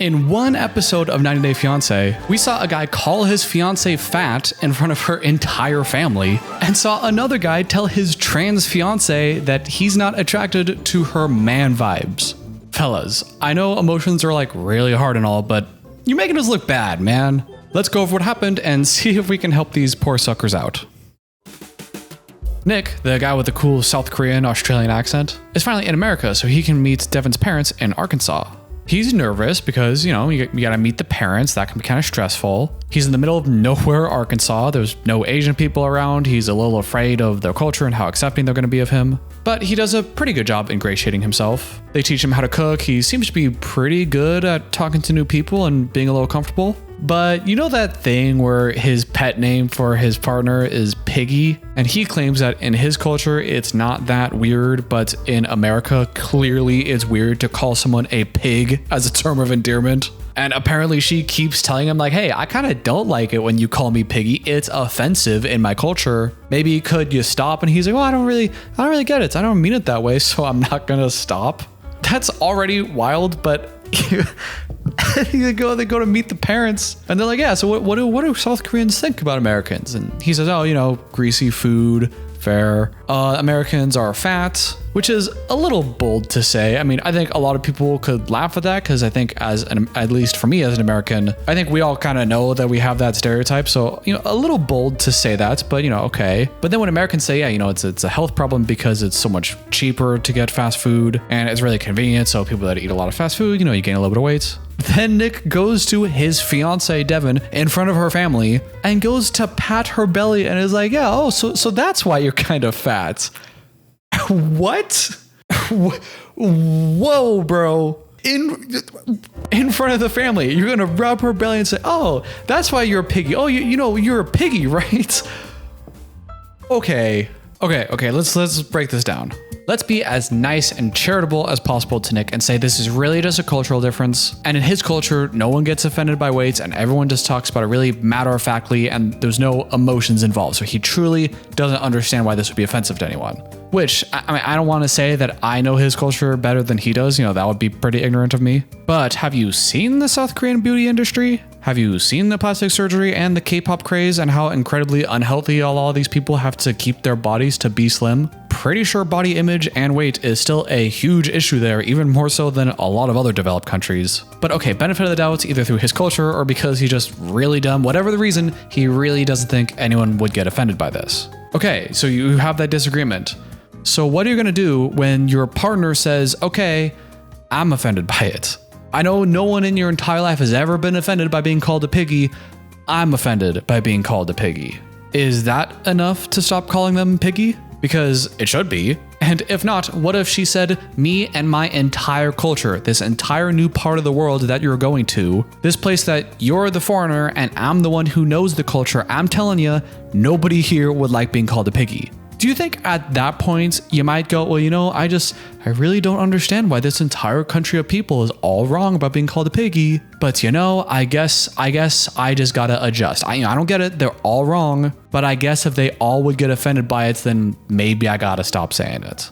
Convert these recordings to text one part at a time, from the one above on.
In one episode of 90 Day Fiance, we saw a guy call his fiance fat in front of her entire family, and saw another guy tell his trans fiance that he's not attracted to her man vibes. Fellas, I know emotions are like really hard and all, but you're making us look bad, man. Let's go over what happened and see if we can help these poor suckers out. Nick, the guy with the cool South Korean Australian accent, is finally in America so he can meet Devin's parents in Arkansas. He's nervous because, you gotta meet the parents. That can be kind of stressful. He's in the middle of nowhere, Arkansas. There's no Asian people around. He's a little afraid of their culture and how accepting they're gonna be of him. But he does a pretty good job ingratiating himself. They teach him how to cook. He seems to be pretty good at talking to new people and being a little comfortable. But you know that thing where his pet name for his partner is Piggy? And he claims that in his culture, it's not that weird, but in America, clearly it's weird to call someone a pig as a term of endearment. And apparently she keeps telling him like, hey, I kind of don't like it when you call me Piggy. It's offensive in my culture. Maybe could you stop? And he's like, well, I don't really get it. I don't mean it that way, so I'm not gonna stop. That's already wild, but they go to meet the parents and they're like, yeah, so what do South Koreans think about Americans? And he says, oh, greasy food, fair. Americans are fat, which is a little bold to say. I mean, I think a lot of people could laugh at that because I think at least for me as an American, I think we all kind of know that we have that stereotype. So, a little bold to say that, but okay. But then when Americans say, yeah, it's a health problem because it's so much cheaper to get fast food and it's really convenient. So people that eat a lot of fast food, you gain a little bit of weight. Then Nick goes to his fiance Devin in front of her family and goes to pat her belly and is like, yeah, so that's why you're kind of fat. What? Whoa, bro. In front of the family, you're gonna rub her belly and say, oh, that's why you're a piggy. Oh, you're a piggy, right? Okay, let's break this down. Let's be as nice and charitable as possible to Nick and say this is really just a cultural difference. And in his culture, no one gets offended by weights and everyone just talks about it really matter-of-factly and there's no emotions involved. So he truly doesn't understand why this would be offensive to anyone. Which, I don't want to say that I know his culture better than he does. That would be pretty ignorant of me. But have you seen the South Korean beauty industry? Have you seen the plastic surgery and the K-pop craze and how incredibly unhealthy all these people have to keep their bodies to be slim? Pretty sure body image and weight is still a huge issue there, even more so than a lot of other developed countries. But okay, benefit of the doubt, either through his culture or because he's just really dumb, whatever the reason, he really doesn't think anyone would get offended by this. Okay, so you have that disagreement. So what are you gonna do when your partner says, okay, I'm offended by it? I know no one in your entire life has ever been offended by being called a piggy. I'm offended by being called a piggy. Is that enough to stop calling them piggy? Because it should be. And if not, what if she said, me and my entire culture, this entire new part of the world that you're going to, this place that you're the foreigner and I'm the one who knows the culture, I'm telling you, nobody here would like being called a piggy. Do you think at that point you might go, well, I really don't understand why this entire country of people is all wrong about being called a piggy, but I guess I just gotta adjust. I don't get it. They're all wrong, but I guess if they all would get offended by it, then maybe I gotta stop saying it.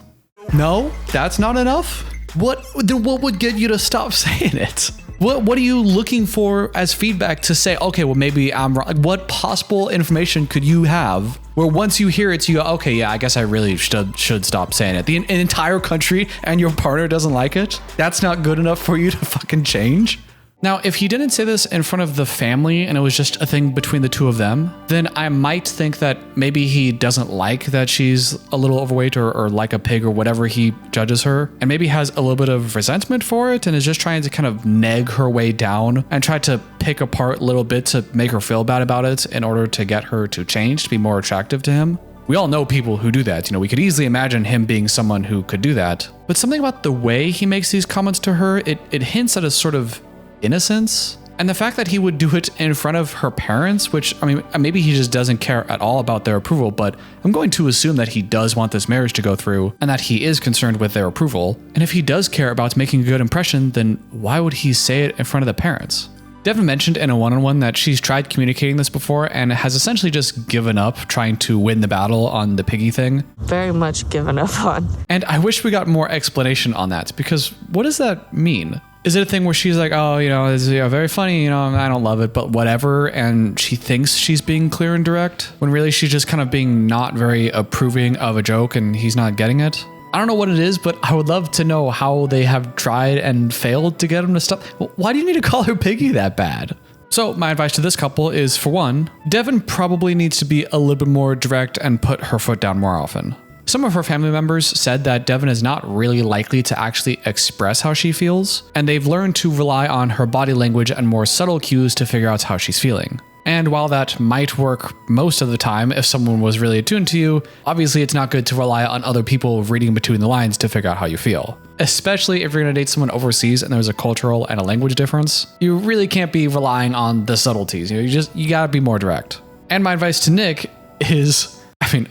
No, that's not enough. What would get you to stop saying it? What are you looking for as feedback to say, okay, well, maybe I'm wrong? Like, what possible information could you have where once you hear it, you go, okay, yeah, I guess I really should stop saying it. An entire country and your partner doesn't like it? That's not good enough for you to fucking change? Now, if he didn't say this in front of the family and it was just a thing between the two of them, then I might think that maybe he doesn't like that she's a little overweight or like a pig or whatever he judges her, and maybe has a little bit of resentment for it and is just trying to kind of nag her way down and try to pick apart a little bit to make her feel bad about it in order to get her to change, to be more attractive to him. We all know people who do that. We could easily imagine him being someone who could do that. But something about the way he makes these comments to her, it hints at a sort of innocence. And the fact that he would do it in front of her parents, which, maybe he just doesn't care at all about their approval, but I'm going to assume that he does want this marriage to go through and that he is concerned with their approval. And if he does care about making a good impression, then why would he say it in front of the parents? Devin mentioned in a one-on-one that she's tried communicating this before and has essentially just given up trying to win the battle on the piggy thing. Very much given up on. And I wish we got more explanation on that, because what does that mean? Is it a thing where she's like, oh, it's very funny, I don't love it, but whatever, and she thinks she's being clear and direct, when really she's just kind of being not very approving of a joke and he's not getting it? I don't know what it is, but I would love to know how they have tried and failed to get him to stop. Why do you need to call her Piggy that bad? So my advice to this couple is, for one, Devin probably needs to be a little bit more direct and put her foot down more often. Some of her family members said that Devin is not really likely to actually express how she feels, and they've learned to rely on her body language and more subtle cues to figure out how she's feeling. And while that might work most of the time if someone was really attuned to you, obviously it's not good to rely on other people reading between the lines to figure out how you feel. Especially if you're going to date someone overseas and there's a cultural and a language difference, you really can't be relying on the subtleties. You gotta be more direct. And my advice to Nick is,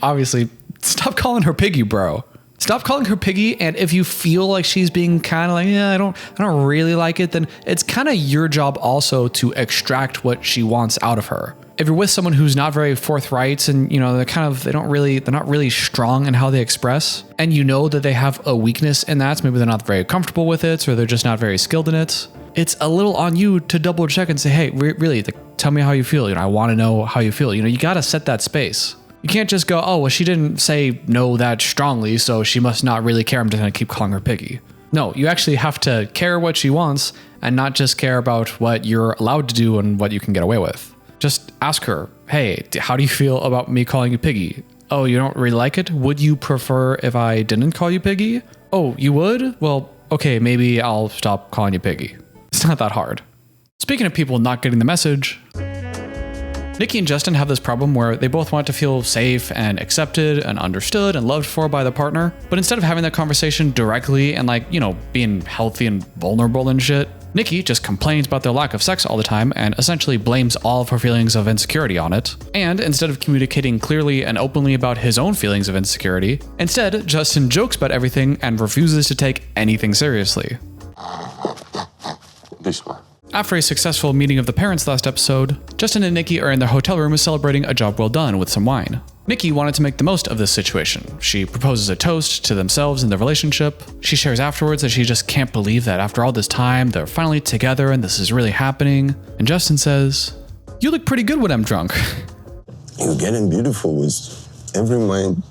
obviously, stop calling her Piggy, bro. Stop calling her Piggy, and if you feel like she's being kind of like, I don't really like it, then it's kind of your job also to extract what she wants out of her. If you're with someone who's not very forthright and, they're not really strong in how they express, and that they have a weakness in that, maybe they're not very comfortable with it, or they're just not very skilled in it, it's a little on you to double check and say, hey, really, tell me how you feel. I want to know how you feel. You got to set that space. You can't just go, oh, well, she didn't say no that strongly, so she must not really care. I'm just going to keep calling her Piggy. No, you actually have to care what she wants and not just care about what you're allowed to do and what you can get away with. Just ask her, hey, how do you feel about me calling you Piggy? Oh, you don't really like it? Would you prefer if I didn't call you Piggy? Oh, you would? Well, okay, maybe I'll stop calling you Piggy. It's not that hard. Speaking of people not getting the message, Nikki and Justin have this problem where they both want to feel safe and accepted and understood and loved for by the partner. But instead of having that conversation directly and being healthy and vulnerable and shit, Nikki just complains about their lack of sex all the time and essentially blames all of her feelings of insecurity on it. And instead of communicating clearly and openly about his own feelings of insecurity, instead, Justin jokes about everything and refuses to take anything seriously. This one. After a successful meeting of the parents last episode, Justin and Nikki are in their hotel room celebrating a job well done with some wine. Nikki wanted to make the most of this situation. She proposes a toast to themselves and their relationship. She shares afterwards that she just can't believe that after all this time, they're finally together and this is really happening. And Justin says, "You look pretty good when I'm drunk." You're getting beautiful with every mind.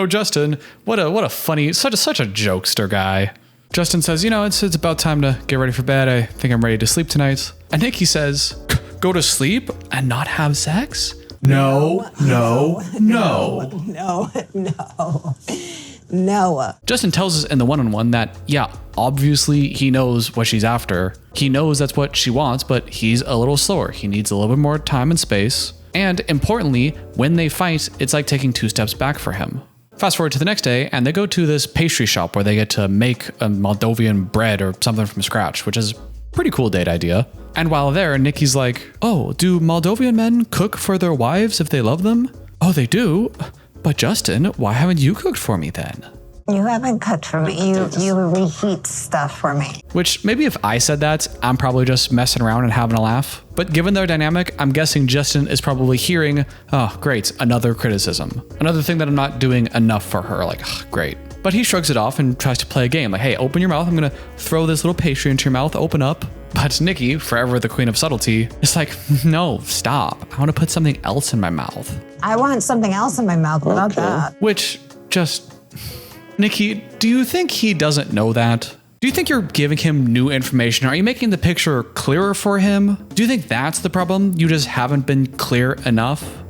Justin, what a funny, such a jokester guy. Justin says, it's about time to get ready for bed. I think I'm ready to sleep tonight. And Nikki says, go to sleep and not have sex? No. Justin tells us in the one-on-one that, obviously he knows what she's after. He knows that's what she wants, but he's a little slower. He needs a little bit more time and space. And importantly, when they fight, it's like taking 2 steps back for him. Fast forward to the next day, and they go to this pastry shop where they get to make a Moldovan bread or something from scratch, which is a pretty cool date idea. And while there, Nikki's like, oh, do Moldovan men cook for their wives if they love them? Oh, they do? But Justin, why haven't you cooked for me then? You haven't cooked for me. You reheat stuff for me. Which maybe if I said that, I'm probably just messing around and having a laugh. But given their dynamic, I'm guessing Justin is probably hearing, oh, great, another criticism. Another thing that I'm not doing enough for her, great. But he shrugs it off and tries to play a game. Hey, open your mouth. I'm going to throw this little pastry into your mouth. Open up. But Nikki, forever the queen of subtlety, is like, no, stop. I want to put something else in my mouth. I want something else in my mouth without that. Which just... Nikki, do you think he doesn't know that? Do you think you're giving him new information? Are you making the picture clearer for him? Do you think that's the problem? You just haven't been clear enough?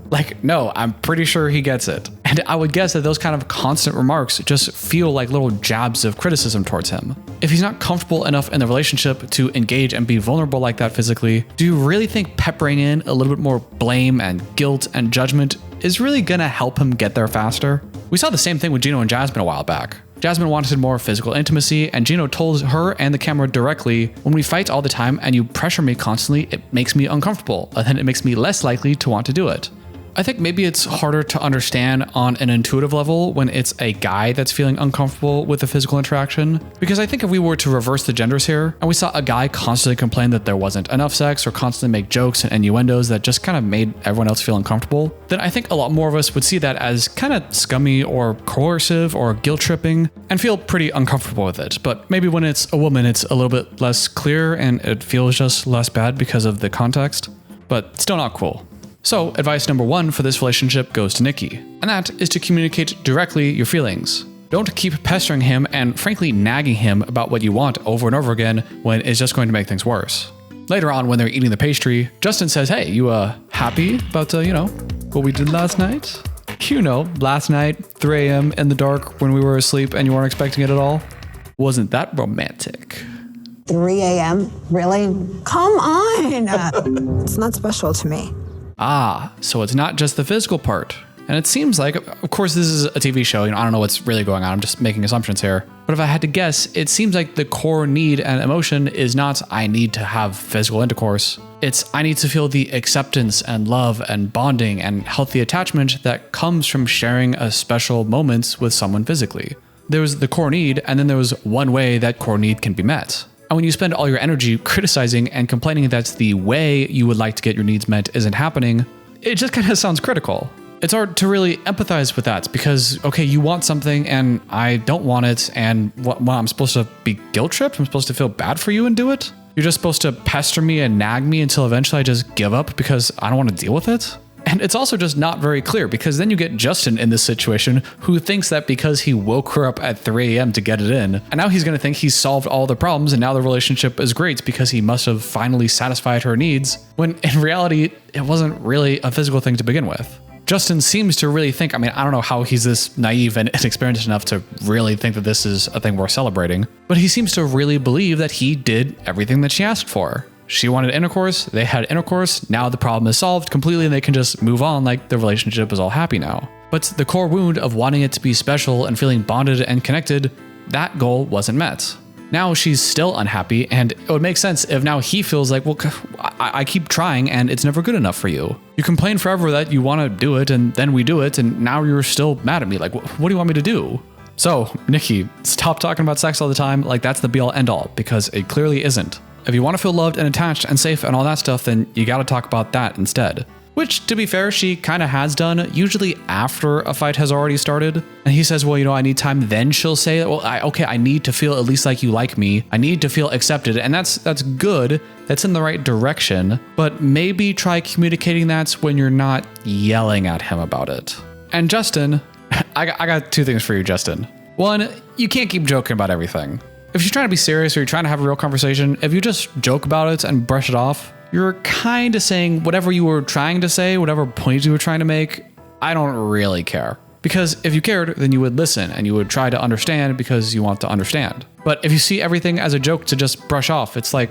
No, I'm pretty sure he gets it. And I would guess that those kind of constant remarks just feel like little jabs of criticism towards him. If he's not comfortable enough in the relationship to engage and be vulnerable like that physically, do you really think peppering in a little bit more blame and guilt and judgment is really gonna help him get there faster? We saw the same thing with Gino and Jasmine a while back. Jasmine wanted more physical intimacy, and Gino told her and the camera directly, when we fight all the time and you pressure me constantly, it makes me uncomfortable, and then it makes me less likely to want to do it. I think maybe it's harder to understand on an intuitive level when it's a guy that's feeling uncomfortable with the physical interaction. Because I think if we were to reverse the genders here and we saw a guy constantly complain that there wasn't enough sex or constantly make jokes and innuendos that just kind of made everyone else feel uncomfortable, then I think a lot more of us would see that as kind of scummy or coercive or guilt tripping and feel pretty uncomfortable with it. But maybe when it's a woman, it's a little bit less clear and it feels just less bad because of the context, but still not cool. So advice number 1 for this relationship goes to Nikki, and that is to communicate directly your feelings. Don't keep pestering him and frankly nagging him about what you want over and over again when it's just going to make things worse. Later on when they're eating the pastry, Justin says, hey, you happy about, what we did last night? Last night, 3 a.m. in the dark when we were asleep and you weren't expecting it at all? Wasn't that romantic? 3 a.m.? Really? Come on! It's not special to me. So it's not just the physical part. And it seems like, of course, this is a TV show. I don't know what's really going on. I'm just making assumptions here. But if I had to guess, it seems like the core need and emotion is not, I need to have physical intercourse. It's, I need to feel the acceptance and love and bonding and healthy attachment that comes from sharing a special moments with someone physically. There was the core need, and then there was one way that core need can be met. And when you spend all your energy criticizing and complaining that the way you would like to get your needs met isn't happening, it just kind of sounds critical. It's hard to really empathize with that because, okay, you want something and I don't want it, and I'm supposed to be guilt tripped? I'm supposed to feel bad for you and do it? You're just supposed to pester me and nag me until eventually I just give up because I don't want to deal with it? And it's also just not very clear because then you get Justin in this situation who thinks that because he woke her up at 3 a.m. to get it in, and now he's going to think he's solved all the problems and now the relationship is great because he must have finally satisfied her needs, when in reality, it wasn't really a physical thing to begin with. Justin seems to really think, I don't know how he's this naive and inexperienced enough to really think that this is a thing worth celebrating, but he seems to really believe that he did everything that she asked for. She wanted intercourse, they had intercourse, now the problem is solved completely and they can just move on like the relationship is all happy now. But the core wound of wanting it to be special and feeling bonded and connected, that goal wasn't met. Now she's still unhappy, and it would make sense if now he feels like, well, I keep trying and it's never good enough for you. You complain forever that you want to do it and then we do it and now you're still mad at me. Like, what do you want me to do? So, Nikki, stop talking about sex all the time like that's the be all end all, because it clearly isn't. If you want to feel loved and attached and safe and all that stuff, then you got to talk about that instead. Which, to be fair, she kind of has done, usually after a fight has already started. And he says, well, I need time. Then she'll say, well, I need to feel at least like you like me. I need to feel accepted. And that's good. That's in the right direction. But maybe try communicating that when you're not yelling at him about it. And Justin, I got 2 things for you, Justin. 1, you can't keep joking about everything. If you're trying to be serious or you're trying to have a real conversation, if you just joke about it and brush it off, you're kind of saying whatever you were trying to say, whatever point you were trying to make, I don't really care. Because if you cared, then you would listen and you would try to understand because you want to understand. But if you see everything as a joke to just brush off, it's like,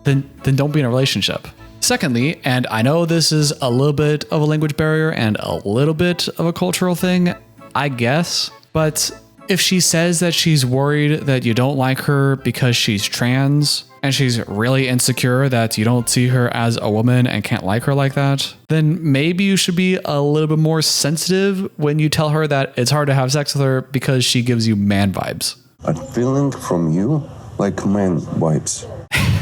then don't be in a relationship. Secondly, and I know this is a little bit of a language barrier and a little bit of a cultural thing, I guess, but if she says that she's worried that you don't like her because she's trans, and she's really insecure that you don't see her as a woman and can't like her like that, then maybe you should be a little bit more sensitive when you tell her that it's hard to have sex with her because she gives you man vibes. A feeling from you like man vibes.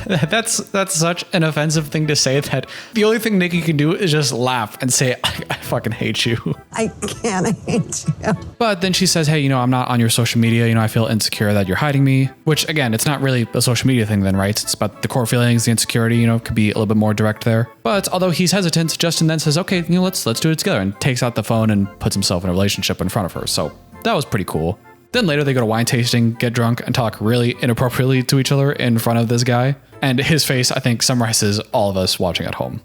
That's such an offensive thing to say that the only thing Nikki can do is just laugh and say, I fucking hate you. I can't hate you. But then she says, hey, I'm not on your social media. I feel insecure that you're hiding me, which again, it's not really a social media thing then, right? It's about the core feelings, the insecurity, could be a little bit more direct there. But although he's hesitant, Justin then says, okay, let's do it together, and takes out the phone and puts himself in a relationship in front of her. So that was pretty cool. Then later they go to wine tasting, get drunk, and talk really inappropriately to each other in front of this guy. And his face, I think, summarizes all of us watching at home.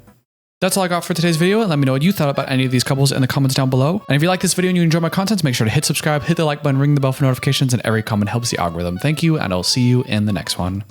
That's all I got for today's video, and let me know what you thought about any of these couples in the comments down below. And if you like this video and you enjoy my content, make sure to hit subscribe, hit the like button, ring the bell for notifications, and every comment helps the algorithm. Thank you, and I'll see you in the next one.